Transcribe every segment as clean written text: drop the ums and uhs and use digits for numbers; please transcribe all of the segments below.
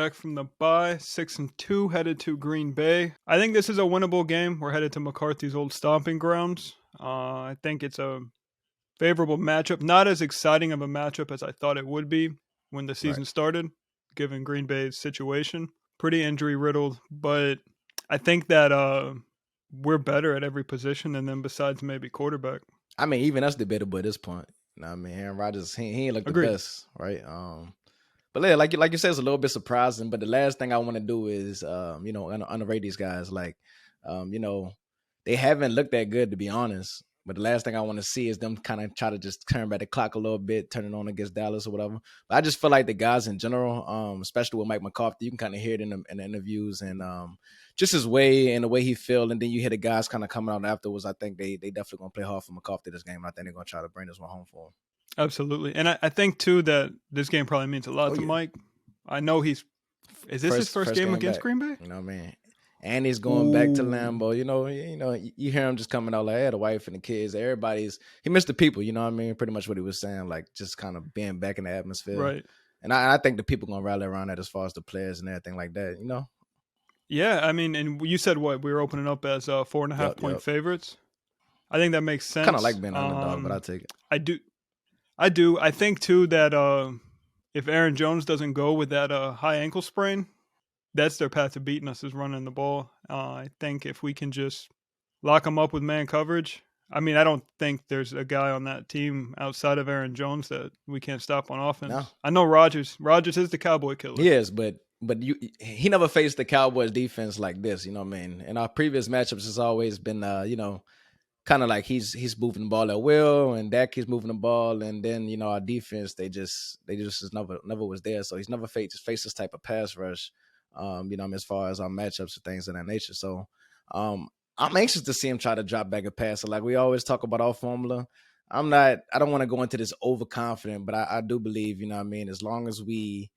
back from the bye, 6-2, headed to Green Bay. I think this is a winnable game. We're headed to McCarthy's old stomping grounds. I think it's a favorable matchup. Not as exciting of a matchup as I thought it would be when the Right. season started, given Green Bay's situation. Pretty injury riddled, but I think that we're better at every position, and then besides maybe quarterback. I mean, even that's debatable at this point. You know what I mean? Aaron Rodgers, he ain't look the Agreed. best, right? But yeah, like you said, it's a little bit surprising. But the last thing I want to do is, underrate these guys. Like, um, you know, they haven't looked that good to be honest. But the last thing I want to see is them kind of try to just turn back the clock a little bit, turn it on against Dallas or whatever. But I just feel like the guys in general, especially with Mike McCarthy, you can kind of hear it in the interviews and just his way and the way he feel. And then you hear the guys kind of coming out afterwards. I think they definitely gonna play hard for McCarthy this game. I think they're gonna try to bring this one home for him. Absolutely. And I think, too, that this game probably means a lot Oh to yeah, Mike. I know is this his first first game game against back. Green Bay? You know what I mean? And he's going back to Ooh, Lambeau. You hear him just coming out like, "Hey, the wife and the kids, he missed the people." You know what I mean? Pretty much what he was saying, like just kind of being back in the atmosphere. right. And I think the people gonna rally around that as far as the players and everything like that. You know? Yeah, I mean, and you said what? We were opening up as 4.5 Yep, point yep. favorites. I think that makes Kind of like sense. being an underdog, but I take it. I do. I do. I think, too, that if Aaron Jones doesn't go with that high ankle sprain, that's their path to beating us is running the ball. I think if we can just lock them up with man coverage. I mean, I don't think there's a guy on that team outside of Aaron Jones that we can't stop on No, offense. I know Rodgers. Rodgers is the Cowboy killer. he is, but he never faced the Cowboys defense like this. You know what I mean? In our previous matchups, it's always been kind of like he's moving the ball at will, and Dak keeps moving the ball, and then our defense they just never was there. So he's never faced this type of pass rush. As far as our matchups and things of that nature. So I'm anxious to see him try to drop back a pass. So like we always talk about our formula. I don't want to go into this overconfident, but I do believe, you know what I mean, as long as we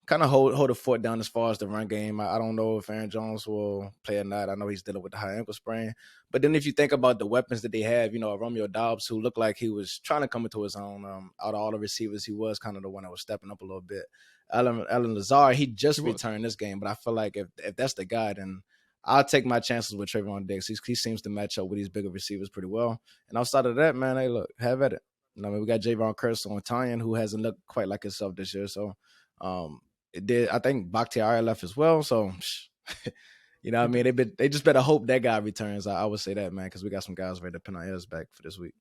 kind of hold the fort down as far as the run game. I don't know if Aaron Jones will play or not. I know he's dealing with the high ankle sprain. But then if you think about the weapons that they have, Romeo Dobbs, who looked like he was trying to come into his own, out of all the receivers, he was kind of the one that was stepping up a little bit. Alan Lazard, he He just was. returned this game, but I feel like if that's the guy, then I'll take my chances with Trayvon Diggs. He seems to match up with these bigger receivers pretty well. And outside of that, man, hey, look, have at it. We got Javon Curse on Italian, who hasn't looked quite like himself this year. So, it did. I think Bakhtiari left as well. So, you know what I He mean? did. They just better hope that guy returns. I would say that, man, because we got some guys ready to pin our ears back for this week.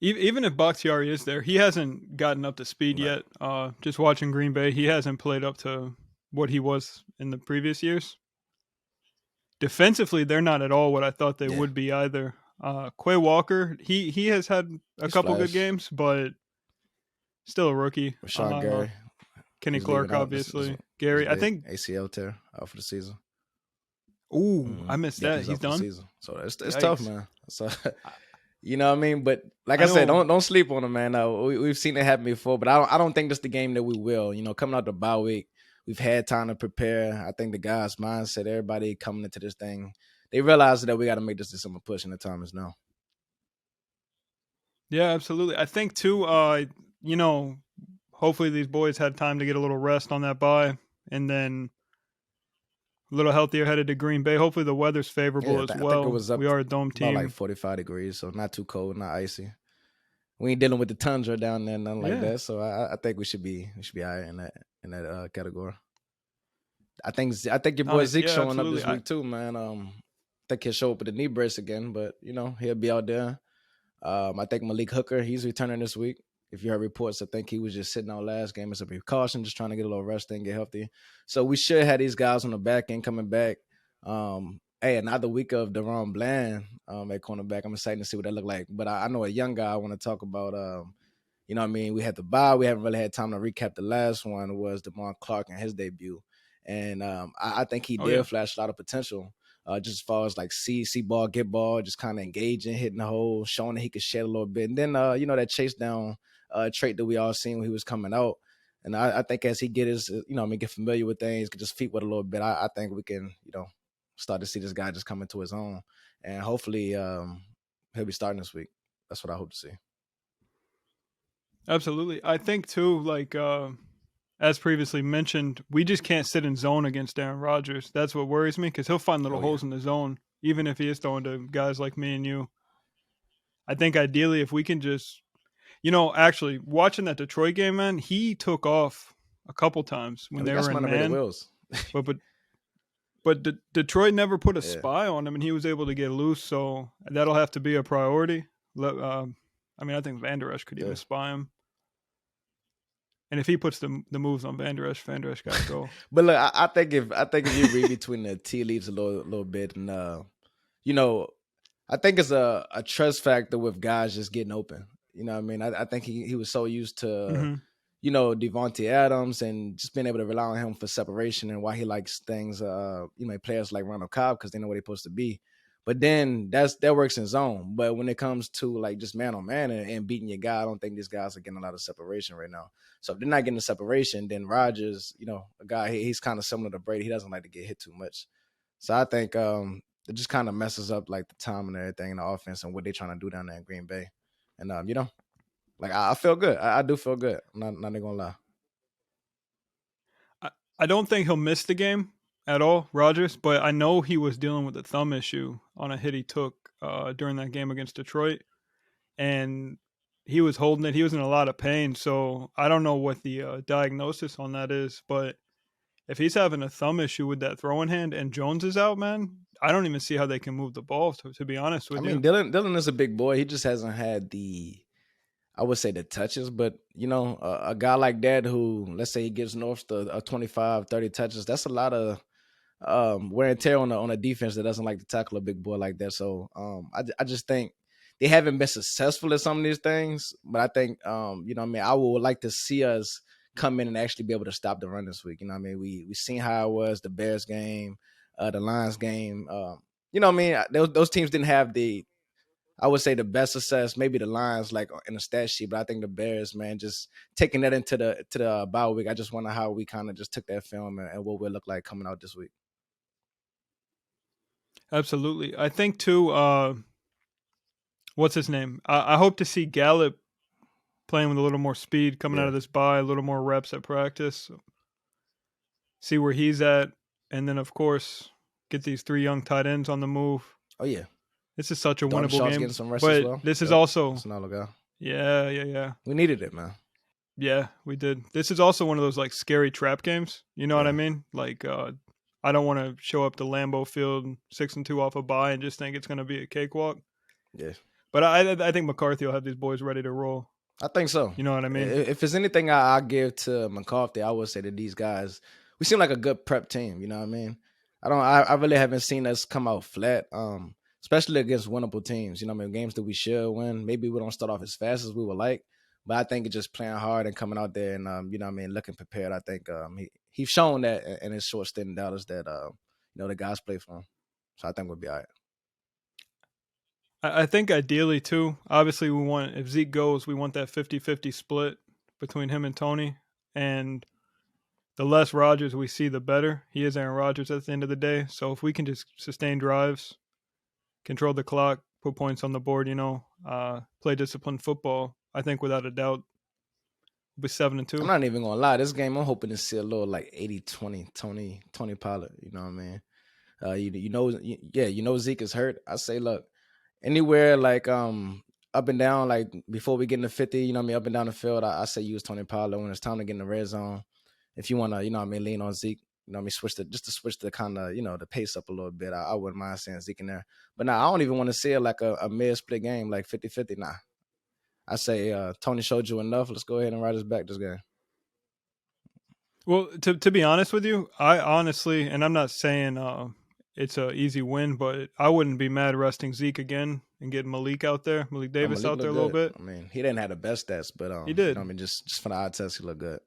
Even if Bakhtiari is there, he hasn't gotten up to speed Right. yet. Just watching Green Bay, he hasn't played up to what he was in the previous years. Defensively, they're not at all what I thought they Yeah. would be either. Quay Walker, he has had a He's couple good flash. games, but still a rookie. Rashad Gary, Kenny he's leaving Clark, out obviously. this Gary, I big think. ACL tear out for the season. Ooh, I missed Yep, that. he's He's out for the done. season. So it's tough, Yikes. man. So I, you know what I mean. But like I I said, know. don't sleep on him, man. We've seen it happen before, but I don't think that's the game that we will. Coming out the bye week, we've had time to prepare. I think the guys' mindset, everybody coming into this thing, they realize that we got to make this December push, and the time is now. Yeah, absolutely. I think too. You know, hopefully these boys had time to get a little rest on that bye, and then a little healthier headed to Green Bay. Hopefully the weather's Yeah, favorable as I think it well. was up We are a dome about like team. 45 degrees, so not too cold, not icy. We ain't dealing with the tundra down there, nothing like Yeah. that. So I think we should be all right in that category. I think your boy Nice. Zeke Yeah, showing up absolutely. this week too, man. I think he'll show up with a knee brace again, but he'll be out there. I think Malik Hooker, he's returning this week. If you heard reports, I think he was just sitting out last game as a precaution, just trying to get a little rest and get healthy. So we should have these guys on the back end coming back. Hey, another week of Deron Bland at cornerback. I'm excited to see what that look like. But I know a young guy I want to talk about. You know what I mean? We had the bye. We haven't really had time to recap the last one was DeMar Clark and his debut. And I think he Oh yeah. did flash a lot of potential. Just as far as like see ball, get ball, just kind of engaging, hitting the hole, showing that he could shed a little bit. And then that chase down trait that we all seen when he was coming out. And I think as he get his, get familiar with things, get his feet wet a little bit, I think we can, start to see this guy just come into his own. And hopefully he'll be starting this week. That's what I hope to see. Absolutely. I think too, like as previously mentioned, we just can't sit in zone against Aaron Rodgers. That's what worries me because he'll find little Oh yeah. holes in the zone, even if he is throwing to guys like me and you. I think ideally, if we can just, actually watching that Detroit game, man, he took off a couple times And when we they got were some in underrated man, wheels. but but Detroit never put a Yeah. spy on him, and he was able to get loose. So that'll have to be a priority. I think Vander Esch could even Yeah. spy him. And if he puts the moves on Vander Esch got to go. But look, I think if you read between the tea leaves a little bit, and you know, I think it's a trust factor with guys just getting open. You know what I mean? I think he was so used to, Hmm. Devontae Adams and just being able to rely on him for separation and why he likes things, players like Ronald Cobb because they know what they're supposed to be. But then that works in zone. But when it comes to like just man on man and beating your guy, I don't think these guys are getting a lot of separation right now. So if they're not getting the separation, then Rodgers, a guy, he's kind of similar to Brady. He doesn't like to get hit too much. So I think it just kind of messes up like the time and everything in the offense and what they're trying to do down there in Green Bay. And like I feel good. I do feel good. I'm not gonna lie. I don't think he'll miss the game at all, Rodgers, but I know he was dealing with a thumb issue on a hit he took during that game against Detroit, and he was holding it. He was in a lot of pain, so I don't know what the diagnosis on that is, but if he's having a thumb issue with that throwing hand and Jones is out, man, I don't even see how they can move the ball, to be honest I with mean, you. Dylan is a big boy. He just hasn't had I would say the touches, but a guy like that who, let's say he gives North the 25, 30 touches, that's a lot of wear and tear on a defense that doesn't like to tackle a big boy like that. So I just think they haven't been successful at some of these things, but I think what I mean, I would like to see us come in and actually be able to stop the run this week. You know what I mean? We seen how it was the Bears game, the Lions game. You know what I mean? Those teams didn't have I would say the best success, maybe the Lions like in the stat sheet, but I think the Bears, man, just taking that into the bye week. I just wonder how we kind of just took that film and what we'll look like coming out this week. Absolutely. I think too, what's his name? I hope to see Gallup playing with a little more speed coming out Yeah. of this bye, a little more reps at practice, see where he's at, and then of course get these three young tight ends on the move. Oh yeah. This is such a Dalton winnable Schultz game, getting some rest as but well. this is Yep. also That's another guy. yeah. We needed it, man. Yeah, we did. This is also one of those like scary trap games. You know what I Yeah. mean? Like, I don't want to show up to Lambeau Field 6-2 off a bye and just think it's going to be a cakewalk. Yeah. But I think McCarthy will have these boys ready to roll. I think so. You know what I mean? If there's anything I give to McCarthy, I would say that these guys, we seem like a good prep team. You know what I mean? I really haven't seen us come out flat, especially against winnable teams. You know what I mean? Games that we should win. Maybe we don't start off as fast as we would like, but I think it's just playing hard and coming out there and, looking prepared. I think he's shown that in his short stint in Dallas that, the guys play for him. So I think we'll be all right. I think ideally too. Obviously, if Zeke goes, we want that 50-50 split between him and Tony. And the less Rodgers we see, the better. He is Aaron Rodgers at the end of the day. So if we can just sustain drives, control the clock, put points on the board, play disciplined football, I think without a doubt we'll be 7-2. I'm not even gonna lie. This game, I'm hoping to see a little like 80-20, Tony Pollard. You know what I mean? Zeke is hurt. I say, look, anywhere like up and down, like before we get in the 50, up and down the field, I say use Tony Pollard when it's time to get in the red zone. If you wanna, lean on Zeke, switch the kind of, the pace up a little bit. I wouldn't mind seeing Zeke in there. But now I don't even want to see it like a mid-split game, like 50-50. Nah. I say Tony showed you enough. Let's go ahead and ride his back this game. Well, to be honest with you, I honestly, and I'm not saying it's an easy win, but I wouldn't be mad resting Zeke again and getting Malik Davis out there a little bit. I mean, he didn't have the best stats, but he did. Just for the eye test, he looked good.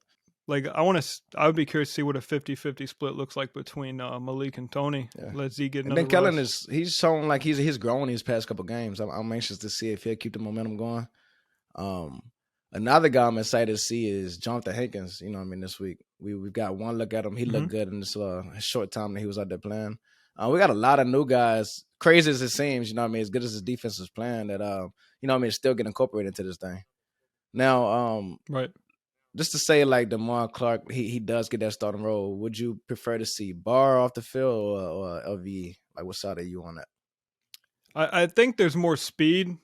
Like I would be curious to see what a 50-50 split looks like between Malik and Tony. Yeah. Let Zeke get another. And then Kellen he's shown like he's grown these past couple games. I'm anxious to see if he'll keep the momentum going. Another guy I'm excited to see is Jonathan Hankins. This week we've got one look at him. He looked good in this short time that he was out there playing. We got a lot of new guys. Crazy as it seems, as good as his defense is playing, that still get incorporated into this thing. Now, right. just to say like Damar Clark, he does get that starting role. Would you prefer to see Barr off the field or LV? Like, what side are you on that? I think there's more speed.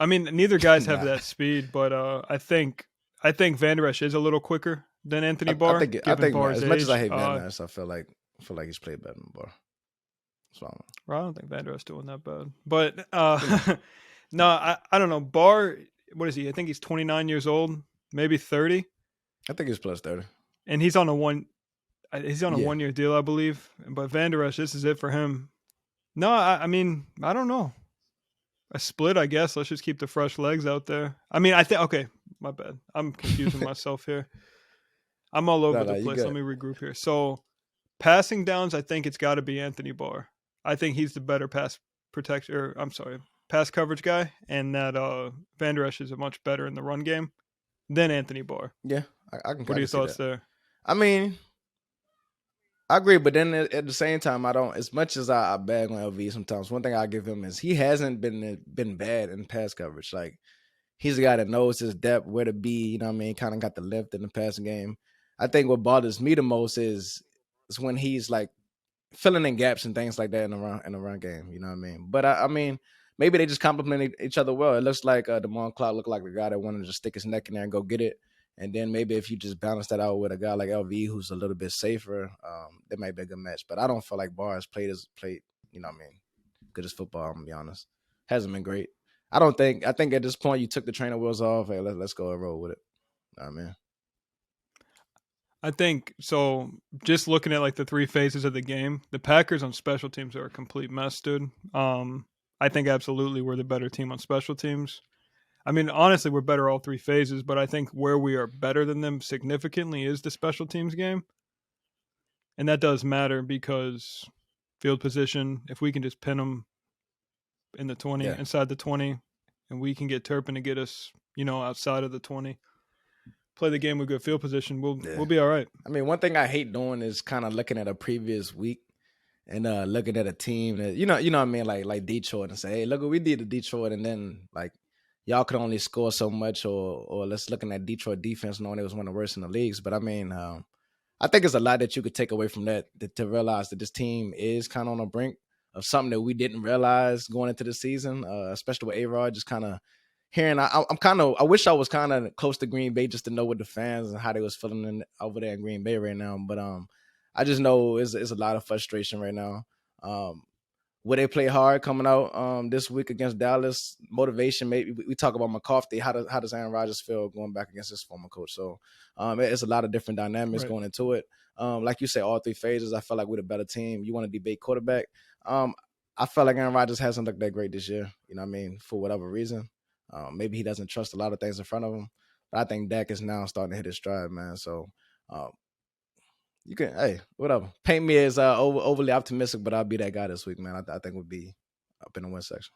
I mean, neither guys have Nah, that speed, but I think Vander Esch is a little quicker than Anthony Barr, I given think Barr's as much as I age. hate Van Ness, I feel like he's played better than Barr. So Well, I don't think Vander Esch doing that bad, but you know, no, I don't know. Barr, what is he? I think he's 29 years old, maybe 30, I think he's plus 30. and he's on a Yeah, 1 year deal, I believe. But Vander Esch, this is it for him. No, I mean, I don't know. A split, I guess. Let's just keep the fresh legs out there. I mean, I think okay, my bad. I'm confusing myself here. I'm all over no, the no, you place. Let good. me regroup here. So, passing downs, I think it's got to be Anthony Barr. I think he's the better pass protection. Or I'm sorry, pass coverage guy, and that Vander Esch is a much better in the run game than Anthony Barr. Yeah, I can What are kind your of see thoughts that. there? I mean, I agree, but then at the same time, I don't. As much as I bag on LV sometimes, one thing I give him is he hasn't been bad in pass coverage. Like he's a guy that knows his depth, where to be. You know what I mean? Kind of got the lift in the passing game. I think what bothers me the most is when he's like filling in gaps and things like that in the run game. You know what I mean? But I mean, maybe they just complement each other well. It looks like Damon Clark looked like the guy that wanted to just stick his neck in there and go get it. And then maybe if you just balance that out with a guy like LV who's a little bit safer, that might be a good match. But I don't feel like Barr has played, you know what I mean, good as football, I'm gonna be honest. Hasn't been great. I think at this point you took the trainer wheels off. Hey, let's go and roll with it. I mean. I think so. Just looking at like the three phases of the game, the Packers on special teams are a complete mess, dude. I think absolutely we're the better team on special teams. I mean, honestly, we're better all three phases, but I think where we are better than them significantly is the special teams game. And that does matter because field position, if we can just pin them in the 20, Yeah. inside the 20, and we can get Turpin to get us, outside of the 20, play the game with good field position, Yeah. we'll be all right. I mean, one thing I hate doing is kind of looking at a previous week and looking at a team that you know what I mean, like Detroit, and say, hey, look what we did to Detroit, and then like y'all could only score so much, or let's looking at Detroit defense, knowing it was one of the worst in the leagues. But I mean, I think it's a lot that you could take away from that to realize that this team is kind of on the brink of something that we didn't realize going into the season, especially with A-Rod just kind of hearing. I'm kind of, I wish I was kind of close to Green Bay just to know what the fans and how they was feeling over there in Green Bay right now. But I just know it's a lot of frustration right now. Um, Will they play hard coming out this week against Dallas? Motivation, maybe we talk about McCarthy. How does Aaron Rodgers feel going back against his former coach? So it's a lot of different dynamics Right. going into it. Like you say, all three phases. I feel like we're the better team. You want to debate quarterback. Um, I felt like Aaron Rodgers hasn't looked that great this year. You know what I mean? For whatever reason, maybe he doesn't trust a lot of things in front of him. But I think Dak is now starting to hit his stride, man. So um, you can, hey, whatever. Paint me as overly optimistic, but I'll be that guy this week, man. I think we'll be up in the win section.